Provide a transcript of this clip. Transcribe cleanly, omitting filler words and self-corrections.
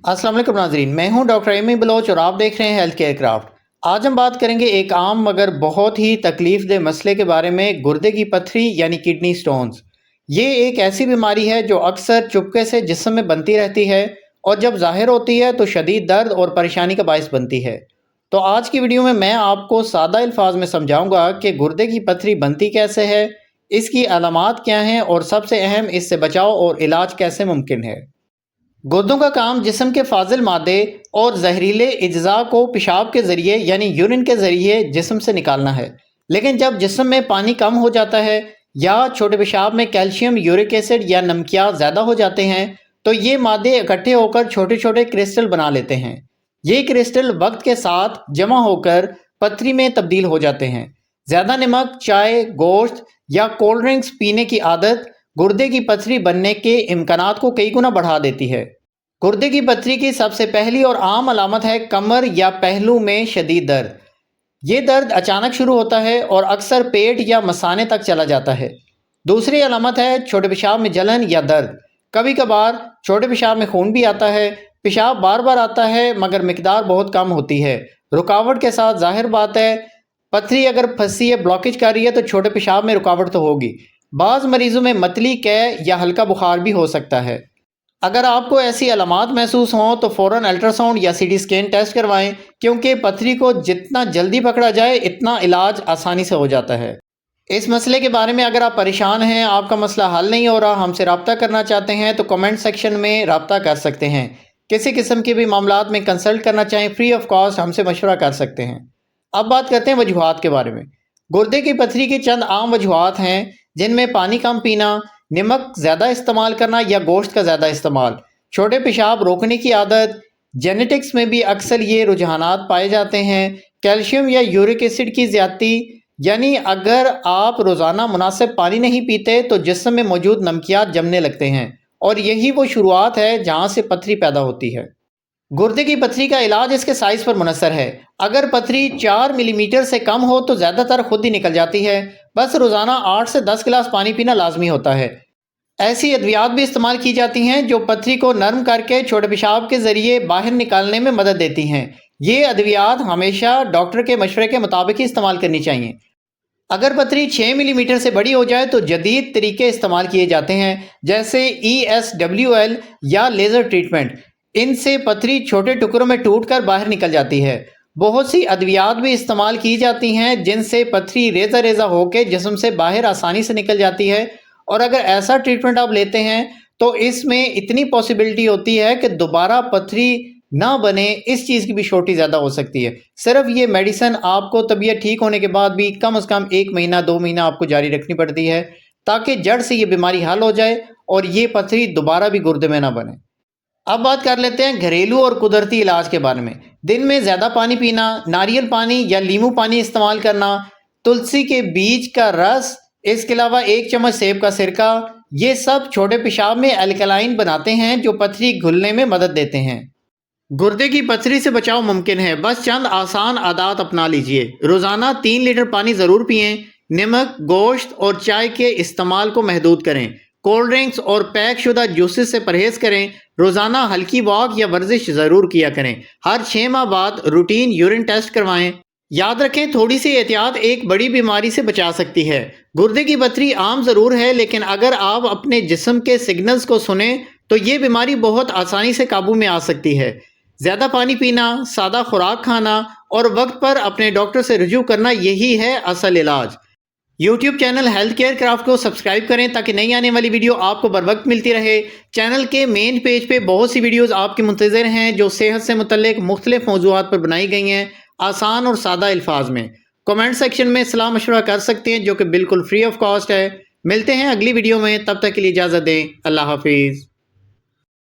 अस्सलाम वालेकुम नाज़रीन, मैं हूं डॉक्टर एमी बलोच और आप देख रहे हैं हेल्थ केयर क्राफ्ट। आज हम बात करेंगे एक आम मगर बहुत ही तकलीफ दे मसले के बारे में, गुर्दे की पथरी यानी किडनी स्टोन्स। ये एक ऐसी बीमारी है जो अक्सर चुपके से जिस्म में बनती रहती है और जब ज़ाहिर होती है तो शदीद दर्द और परेशानी का बायस बनती है। तो आज की वीडियो में मैं आपको सादा अल्फाज में समझाऊंगा कि गुर्दे की पथरी बनती कैसे है, इसकी अलामात क्या हैं और सबसे अहम इससे बचाव और इलाज कैसे मुमकिन है। गुर्दों का काम जिस्म के फाजिल मादे और जहरीले अज्जा को पेशाब के ज़रिए यानी यूरिन के ज़रिए जिस्म से निकालना है। लेकिन जब जिस्म में पानी कम हो जाता है या छोटे पेशाब में कैल्शियम, यूरिक एसिड या नमकियात ज़्यादा हो जाते हैं तो ये मादे इकट्ठे होकर छोटे छोटे क्रिस्टल बना लेते हैं। ये क्रिस्टल वक्त के साथ जमा होकर पथरी में तब्दील हो जाते हैं। ज़्यादा नमक, चाय, गोश्त या कोल्ड ड्रिंक्स पीने की आदत गुर्दे की पथरी बनने के इम्कानात को कई गुना बढ़ा देती है। गुर्दे की पथरी की सबसे पहली और आम अलामत है कमर या पहलू में शदीद दर्द। ये दर्द अचानक शुरू होता है और अक्सर पेट या मसाने तक चला जाता है। दूसरी अलामत है छोटे पेशाब में जलन या दर्द। कभी कभार छोटे पेशाब में खून भी आता है। पेशाब बार बार आता है मगर मिकदार बहुत कम होती है। रुकावट के साथ, जाहिर बात है, पथरी अगर फंसी है, ब्लॉकेज कर रही है तो छोटे पेशाब में रुकावट तो होगी। बाज़ मरीजों में मतली, कै या हल्का बुखार भी हो सकता है। अगर आपको ऐसी अलामात महसूस हों तो फ़ौरन अल्ट्रासाउंड या सीटी स्कैन टेस्ट करवाएं, क्योंकि पथरी को जितना जल्दी पकड़ा जाए इतना इलाज आसानी से हो जाता है। इस मसले के बारे में अगर आप परेशान हैं, आपका मसला हल नहीं हो रहा, हमसे रब्ता करना चाहते हैं तो कमेंट सेक्शन में रब्ता कर सकते हैं। किसी किस्म के भी मामलात में कंसल्ट करना चाहें, फ्री ऑफ कॉस्ट हमसे मशवरा कर सकते हैं। अब बात करते हैं वजूहात के बारे में। गुर्दे की पथरी की चंद आम वजूहात हैं जिनमें पानी कम पीना, नमक ज़्यादा इस्तेमाल करना या गोश्त का ज़्यादा इस्तेमाल, छोटे पेशाब रोकने की आदत, जेनेटिक्स में भी अक्सर ये रुझानात पाए जाते हैं, कैल्शियम या यूरिक एसिड की ज़्यादती, यानी अगर आप रोज़ाना मुनासिब पानी नहीं पीते तो जिस्म में मौजूद नमकियात जमने लगते हैं और यही वो शुरुआत है जहाँ से पथरी पैदा होती है। गुर्दे की पथरी का इलाज इसके साइज़ पर मुनसर है। अगर पथरी 4 मिलीमीटर से कम हो तो ज़्यादातर खुद ही निकल जाती है। बस रोज़ाना 8 से 10 गिलास पानी पीना लाजमी होता है। ऐसी अद्वियात भी इस्तेमाल की जाती हैं जो पथरी को नरम करके छोटे पेशाब के ज़रिए बाहर निकालने में मदद देती हैं। ये अद्वियात हमेशा डॉक्टर के मशवरे के मुताबिक ही इस्तेमाल करनी चाहिए। अगर पथरी 6 मिलीमीटर से बड़ी हो जाए तो जदीद तरीके इस्तेमाल किए जाते हैं, जैसे ESWL या लेज़र ट्रीटमेंट। इनसे पथरी छोटे टुकड़ों में टूटकर बाहर निकल जाती है। बहुत सी अद्वियात भी इस्तेमाल की जाती हैं जिनसे पथरी रेज़ा रेज़ा होकर जिस्म से बाहर आसानी से निकल जाती है। और अगर ऐसा ट्रीटमेंट आप लेते हैं तो इसमें इतनी पॉसिबिलिटी होती है कि दोबारा पथरी ना बने, इस चीज़ की भी शॉर्टी ज़्यादा हो सकती है। सिर्फ ये मेडिसिन आपको तबीयत ठीक होने के बाद भी कम से कम 1 महीना 2 महीना आपको जारी रखनी पड़ती है ताकि जड़ से ये बीमारी हल हो जाए और ये पथरी दोबारा भी गुर्दे में ना बने। अब बात कर लेते हैं घरेलू और कुदरती इलाज के बारे में। दिन में ज़्यादा पानी पीना, नारियल पानी या नींबू पानी इस्तेमाल करना, तुलसी के बीज का रस, इसके अलावा 1 चम्मच सेब का सिरका, ये सब छोटे पेशाब में अल्कलाइन बनाते हैं जो पथरी घुलने में मदद देते हैं। गुर्दे की पथरी से बचाव मुमकिन है, बस चंद आसान आदत अपना लीजिए। रोज़ाना 3 लीटर पानी ज़रूर पिएं। नमक, गोश्त और चाय के इस्तेमाल को महदूद करें। कोल्ड ड्रिंक्स और पैक शुदा जूसेस से परहेज़ करें। रोज़ाना हल्की वॉक या वर्जिश ज़रूर किया करें। हर 6 माह बाद रूटीन यूरिन टेस्ट करवाएं। याद रखें, थोड़ी सी एहतियात एक बड़ी बीमारी से बचा सकती है। गुर्दे की पथरी आम ज़रूर है, लेकिन अगर आप अपने जिस्म के सिग्नल्स को सुने तो ये बीमारी बहुत आसानी से काबू में आ सकती है। ज़्यादा पानी पीना, सादा खुराक खाना और वक्त पर अपने डॉक्टर से रुजू करना, यही है असल इलाज। YouTube channel health care craft को सब्सक्राइब करें ताकि नई आने वाली वीडियो आपको बर वक्त मिलती रहे। चैनल के मेन पेज पे बहुत सी वीडियोस आपके मुंतज़िर हैं जो सेहत से मुतल्लिक मुख्तलिफ मौज़ूआत पर बनाई गई हैं, आसान और सादा अल्फाज में। कमेंट सेक्शन में सलाह मशवरा कर सकते हैं जो कि बिल्कुल फ्री ऑफ कॉस्ट है। मिलते हैं अगली वीडियो में, तब तक के लिए इजाज़त दें। अल्लाह हाफिज़।